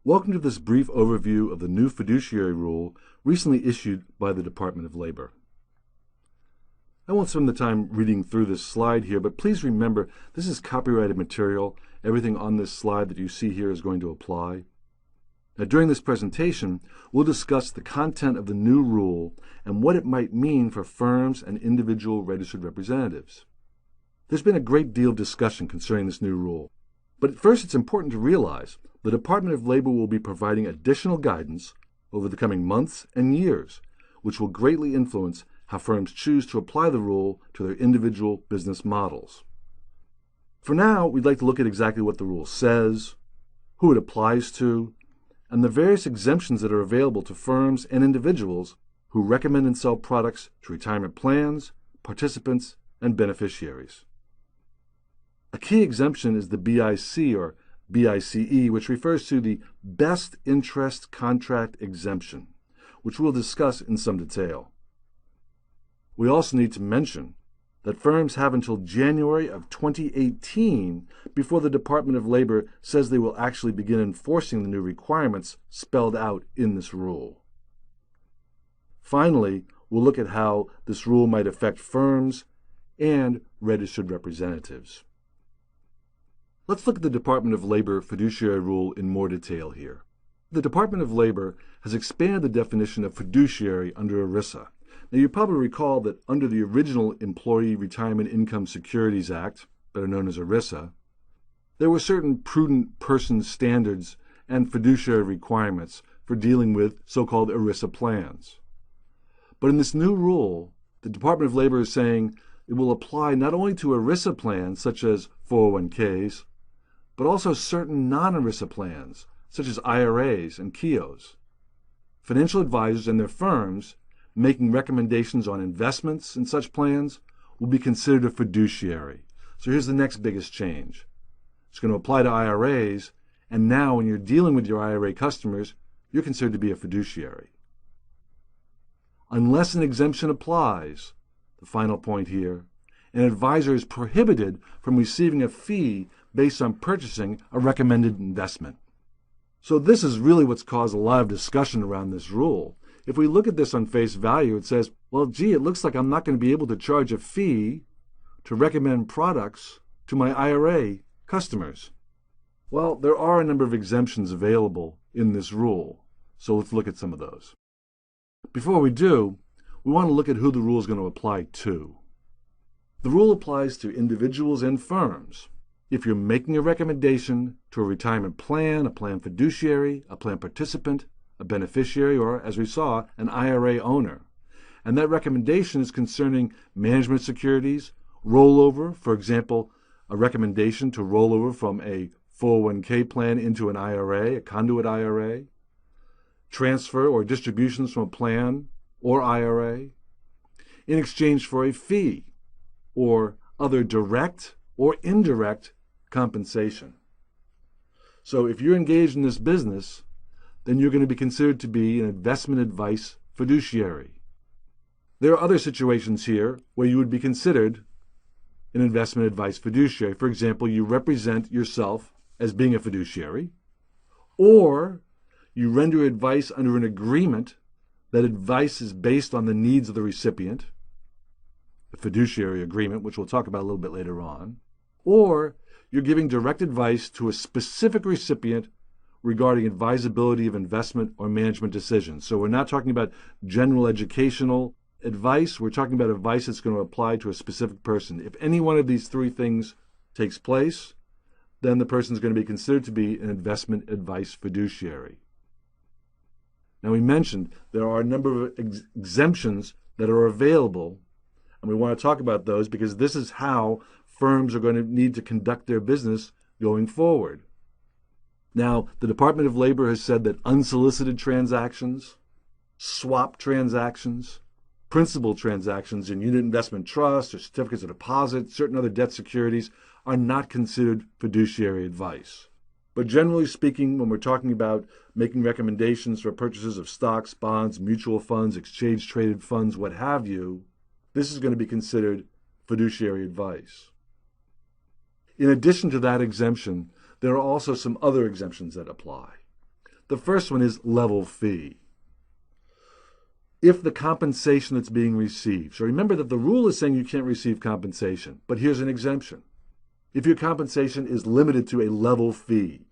Welcome to this brief overview of the new fiduciary rule recently issued by the Department of Labor. I won't spend the time reading through this slide here, but please remember this is copyrighted material. Everything on this slide that you see here is going to apply. Now, during this presentation, we'll discuss the content of the new rule and what it might mean for firms and individual registered representatives. There's been a great deal of discussion concerning this new rule, but first it's important to realize the Department of Labor will be providing additional guidance over the coming months and years, which will greatly influence how firms choose to apply the rule to their individual business models. For now, we'd like to look at exactly what the rule says, who it applies to, and the various exemptions that are available to firms and individuals who recommend and sell products to retirement plans, participants, and beneficiaries. A key exemption is the BIC or BICE, which refers to the Best Interest Contract Exemption, which we'll discuss in some detail. We also need to mention that firms have until January of 2018 before the Department of Labor says they will actually begin enforcing the new requirements spelled out in this rule. Finally, we'll look at how this rule might affect firms and registered representatives. Let's look at the Department of Labor fiduciary rule in more detail here. The Department of Labor has expanded the definition of fiduciary under ERISA. Now, you probably recall that under the original Employee Retirement Income Securities Act, better known as ERISA, there were certain prudent person standards and fiduciary requirements for dealing with so-called ERISA plans. But in this new rule, the Department of Labor is saying it will apply not only to ERISA plans such as 401ks, but also certain non-ERISA plans, such as IRAs and KIOs. Financial advisors and their firms making recommendations on investments in such plans will be considered a fiduciary. So here's the next biggest change. It's going to apply to IRAs, and now when you're dealing with your IRA customers, you're considered to be a fiduciary. Unless an exemption applies, the final point here, an advisor is prohibited from receiving a fee based on purchasing a recommended investment. So this is really what's caused a lot of discussion around this rule. If we look at this on face value, it says, well, gee, it looks like I'm not going to be able to charge a fee to recommend products to my IRA customers. Well, there are a number of exemptions available in this rule, so let's look at some of those. Before we do, we want to look at who the rule is going to apply to. The rule applies to individuals and firms. If you're making a recommendation to a retirement plan, a plan fiduciary, a plan participant, a beneficiary, or, as we saw, an IRA owner, and that recommendation is concerning management securities, rollover, for example, a recommendation to roll over from a 401k plan into an IRA, a conduit IRA, transfer or distributions from a plan or IRA, in exchange for a fee, or other direct or indirect compensation. So if you're engaged in this business, then you're going to be considered to be an investment advice fiduciary. There are other situations here where you would be considered an investment advice fiduciary. For example, you represent yourself as being a fiduciary, or you render advice under an agreement that advice is based on the needs of the recipient, a fiduciary agreement, which we'll talk about a little bit later on, or you're giving direct advice to a specific recipient regarding advisability of investment or management decisions. So we're not talking about general educational advice. We're talking about advice that's going to apply to a specific person. If any one of these three things takes place, then the person is going to be considered to be an investment advice fiduciary. Now, we mentioned there are a number of exemptions that are available, and we want to talk about those because this is how firms are going to need to conduct their business going forward. Now, the Department of Labor has said that unsolicited transactions, swap transactions, principal transactions in unit investment trusts or certificates of deposit, certain other debt securities are not considered fiduciary advice. But generally speaking, when we're talking about making recommendations for purchases of stocks, bonds, mutual funds, exchange-traded funds, what have you, this is going to be considered fiduciary advice. In addition to that exemption, there are also some other exemptions that apply. The first one is level fee. If the compensation that's being received. So remember that the rule is saying you can't receive compensation, but here's an exemption. If your compensation is limited to a level fee,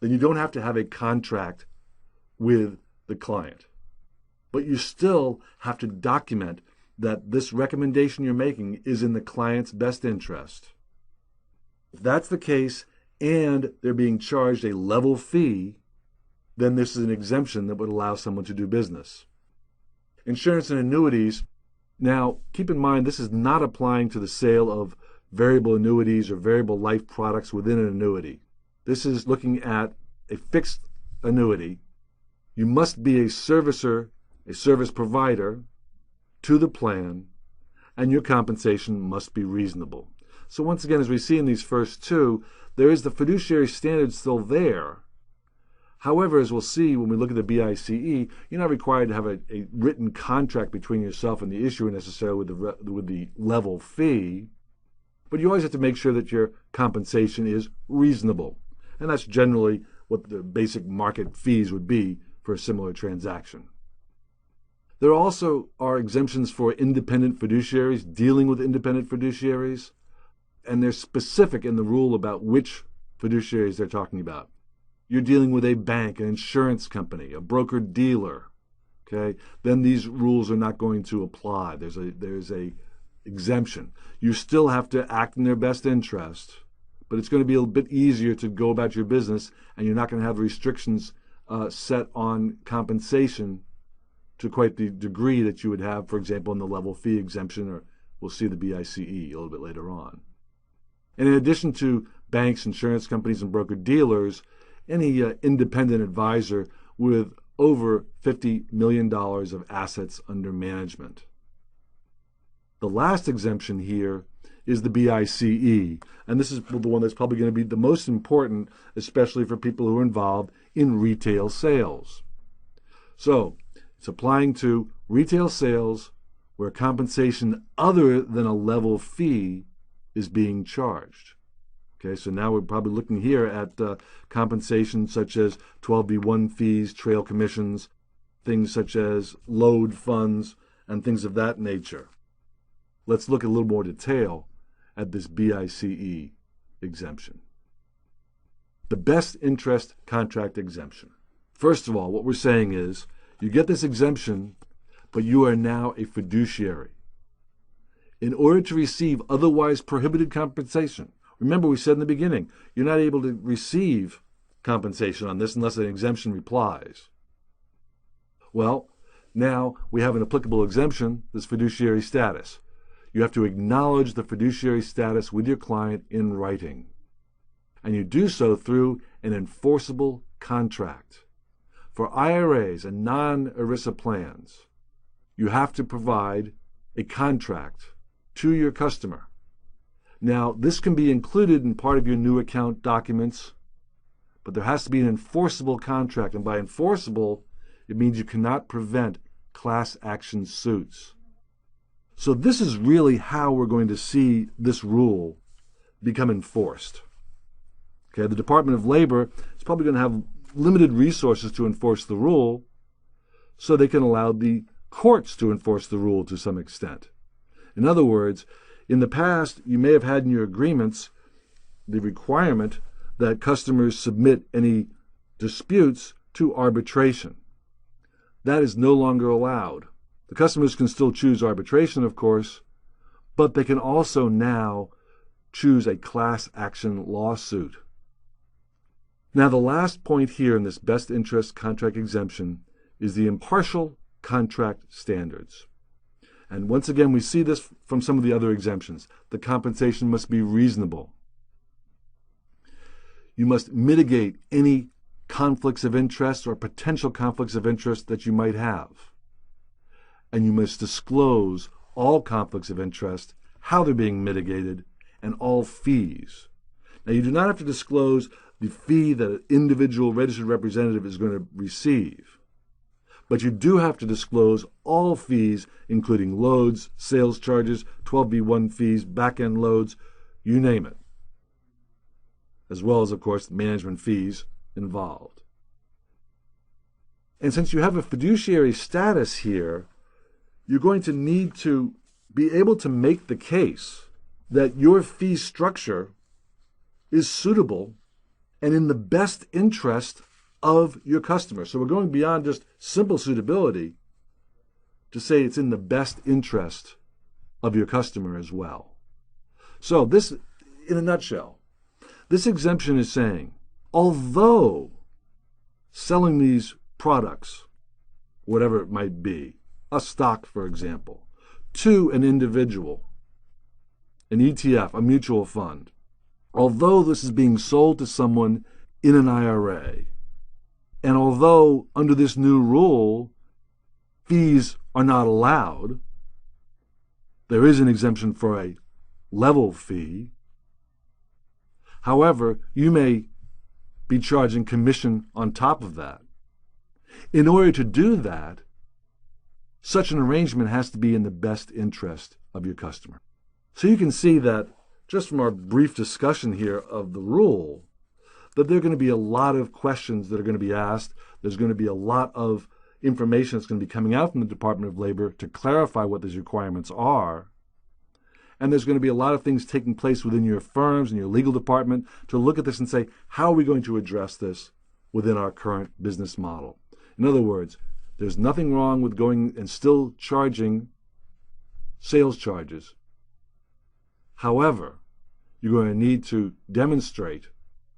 then you don't have to have a contract with the client. But you still have to document that this recommendation you're making is in the client's best interest. If that's the case and they're being charged a level fee, then this is an exemption that would allow someone to do business. Insurance and annuities. Now, keep in mind this is not applying to the sale of variable annuities or variable life products within an annuity. This is looking at a fixed annuity. You must be a servicer, a service provider to the plan, and your compensation must be reasonable. So once again, as we see in these first two, there is the fiduciary standard still there. However, as we'll see when we look at the BICE, you're not required to have a written contract between yourself and the issuer necessarily with the level fee, but you always have to make sure that your compensation is reasonable. And that's generally what the basic market fees would be for a similar transaction. There also are exemptions for independent fiduciaries, dealing with independent fiduciaries, and they're specific in the rule about which fiduciaries they're talking about. You're dealing with a bank, an insurance company, a broker-dealer, okay? Then these rules are not going to apply. There's a exemption. You still have to act in their best interest, but it's going to be a bit easier to go about your business, and you're not going to have restrictions set on compensation to quite the degree that you would have, for example, in the level fee exemption, or we'll see the BICE a little bit later on. And in addition to banks, insurance companies, and broker-dealers, any independent advisor with over $50 million of assets under management. The last exemption here is the BICE, and this is the one that's probably going to be the most important, especially for people who are involved in retail sales. So, it's applying to retail sales where compensation other than a level fee is being charged. Okay, so now we're probably looking here at compensation such as 12B1 fees, trail commissions, things such as load funds, and things of that nature. Let's look at a little more detail at this BICE exemption. The best interest contract exemption. First of all, what we're saying is you get this exemption, but you are now a fiduciary. In order to receive otherwise prohibited compensation, remember we said in the beginning, you're not able to receive compensation on this unless an exemption applies. Well, now we have an applicable exemption, this fiduciary status. You have to acknowledge the fiduciary status with your client in writing. And you do so through an enforceable contract. For IRAs and non-ERISA plans, you have to provide a contract to your customer. Now, this can be included in part of your new account documents, but there has to be an enforceable contract. And by enforceable, it means you cannot prevent class action suits. So this is really how we're going to see this rule become enforced. Okay, the Department of Labor is probably going to have limited resources to enforce the rule, so they can allow the courts to enforce the rule to some extent. In other words, in the past, you may have had in your agreements the requirement that customers submit any disputes to arbitration. That is no longer allowed. The customers can still choose arbitration, of course, but they can also now choose a class action lawsuit. Now, the last point here in this best interest contract exemption is the impartial contract standards. And once again, we see this from some of the other exemptions. The compensation must be reasonable. You must mitigate any conflicts of interest or potential conflicts of interest that you might have. And you must disclose all conflicts of interest, how they're being mitigated, and all fees. Now, you do not have to disclose the fee that an individual registered representative is going to receive, but you do have to disclose all fees, including loads, sales charges, 12B1 fees, back-end loads, you name it, as well as, of course, management fees involved. And since you have a fiduciary status here, you're going to need to be able to make the case that your fee structure is suitable and in the best interest of your customer. So we're going beyond just simple suitability to say it's in the best interest of your customer as well. So this, in a nutshell, this exemption is saying, although selling these products, whatever it might be, a stock, for example, to an individual, an ETF, a mutual fund, although this is being sold to someone in an IRA, and although under this new rule, fees are not allowed, there is an exemption for a level fee. However, you may be charging commission on top of that. In order to do that, such an arrangement has to be in the best interest of your customer. So you can see that just from our brief discussion here of the rule, that there are going to be a lot of questions that are going to be asked. There's going to be a lot of information that's going to be coming out from the Department of Labor to clarify what these requirements are. And there's going to be a lot of things taking place within your firms and your legal department to look at this and say, how are we going to address this within our current business model? In other words, there's nothing wrong with going and still charging sales charges. However, you're going to need to demonstrate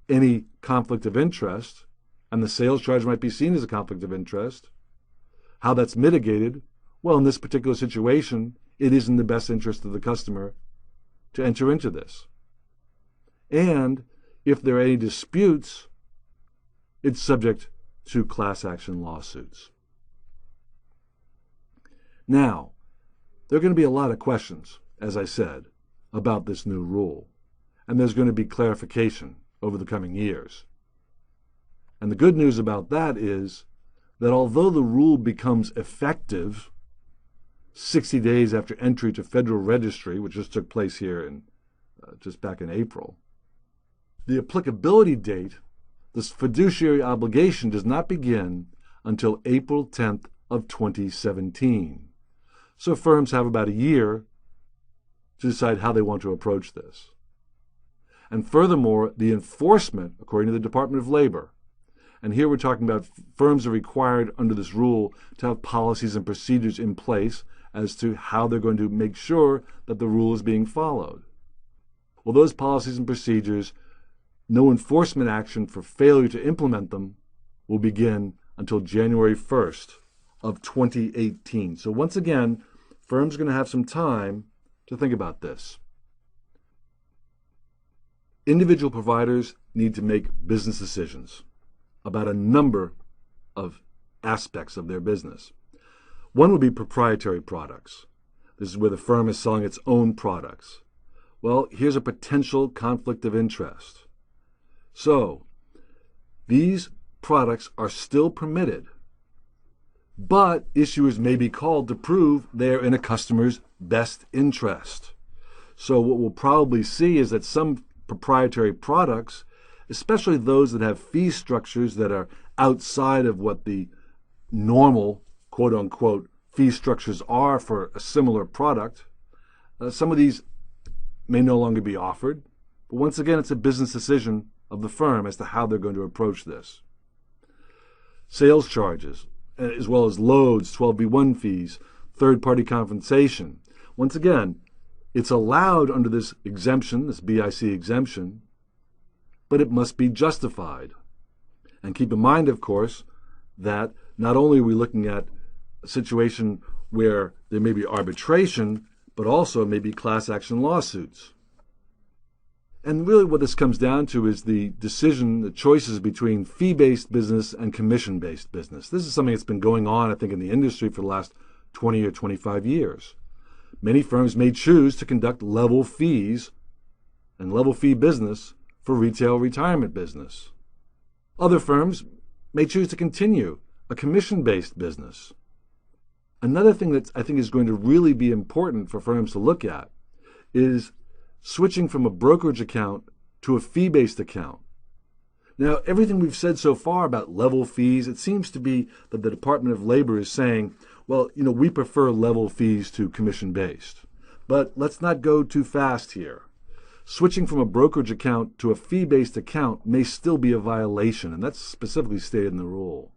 any conflict of interest, and the sales charge might be seen as a conflict of interest. How that's mitigated? Well, in this particular situation, it is in the best interest of the customer to enter into this. And if there are any disputes, it's subject to class action lawsuits. Now, there are going to be a lot of questions, as I said, about this new rule, and there's going to be clarification over the coming years. And the good news about that is that although the rule becomes effective 60 days after entry to Federal Registry, which just took place here in just back in April, the applicability date, this fiduciary obligation, does not begin until April 10th of 2017. So firms have about a year to decide how they want to approach this. And furthermore, the enforcement, according to the Department of Labor, and here we're talking about firms are required under this rule to have policies and procedures in place as to how they're going to make sure that the rule is being followed. Well, those policies and procedures, no enforcement action for failure to implement them will begin until January 1st of 2018. So once again, firms are going to have some time to think about this. Individual providers need to make business decisions about a number of aspects of their business. One would be proprietary products. This is where the firm is selling its own products. Well, here's a potential conflict of interest. So, these products are still permitted, but issuers may be called to prove they're in a customer's best interest. So what we'll probably see is that some proprietary products, especially those that have fee structures that are outside of what the normal, quote-unquote, fee structures are for a similar product, some of these may no longer be offered. But once again, it's a business decision of the firm as to how they're going to approach this. Sales charges, as well as loads, 12b1 fees, third-party compensation. Once again, it's allowed under this exemption, this BIC exemption, but it must be justified. And keep in mind, of course, that not only are we looking at a situation where there may be arbitration, but also maybe class action lawsuits. And really what this comes down to is the decision, the choices between fee-based business and commission-based business. This is something that's been going on, I think, in the industry for the last 20 or 25 years. Many firms may choose to conduct level fees and level fee business for retail retirement business. Other firms may choose to continue a commission-based business. Another thing that I think is going to really be important for firms to look at is switching from a brokerage account to a fee-based account. Now, everything we've said so far about level fees, it seems to be that the Department of Labor is saying, well, we prefer level fees to commission-based. But let's not go too fast here. Switching from a brokerage account to a fee-based account may still be a violation, and that's specifically stated in the rule.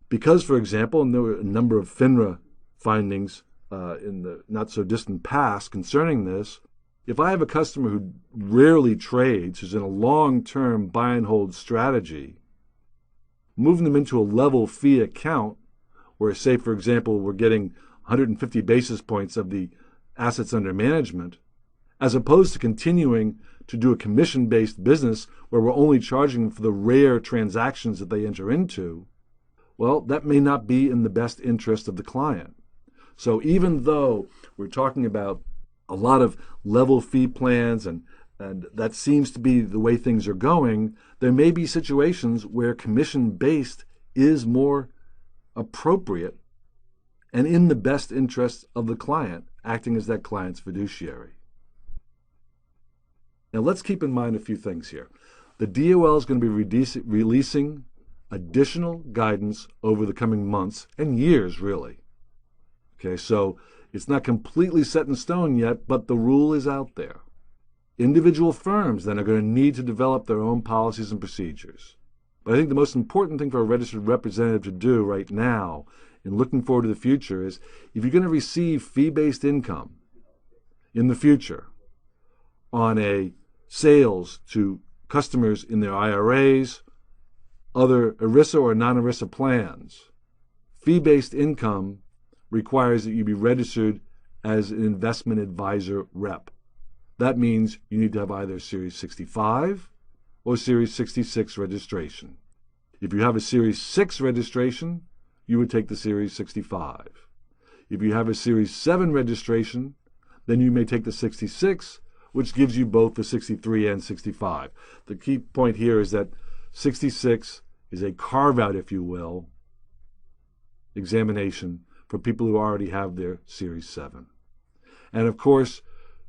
Because, for example, and there were a number of FINRA findings in the not-so-distant past concerning this, if I have a customer who rarely trades, who's in a long-term buy-and-hold strategy, moving them into a level fee account, where, say, for example, we're getting 150 basis points of the assets under management, as opposed to continuing to do a commission-based business where we're only charging for the rare transactions that they enter into, well, that may not be in the best interest of the client. So even though we're talking about a lot of level fee plans and that seems to be the way things are going, there may be situations where commission-based is more appropriate and in the best interest of the client, acting as that client's fiduciary. Now let's keep in mind a few things here. The DOL is going to be releasing additional guidance over the coming months and years, really. Okay, so it's not completely set in stone yet, but the rule is out there. Individual firms then are going to need to develop their own policies and procedures. But I think the most important thing for a registered representative to do right now in looking forward to the future is if you're going to receive fee-based income in the future on a sales to customers in their IRAs, other ERISA or non-ERISA plans, fee-based income requires that you be registered as an investment advisor rep. That means you need to have either Series 65 or Series 66 registration. If you have a Series 6 registration, you would take the Series 65. If you have a Series 7 registration, then you may take the 66, which gives you both the 63 and 65. The key point here is that 66 is a carve-out, if you will, examination for people who already have their Series 7. And of course,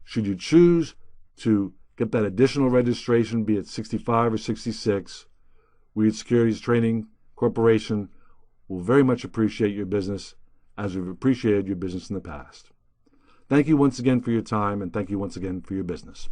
should you choose to get that additional registration, be it 65 or 66, we at Securities Training Corporation will very much appreciate your business as we've appreciated your business in the past. Thank you once again for your time, and thank you once again for your business.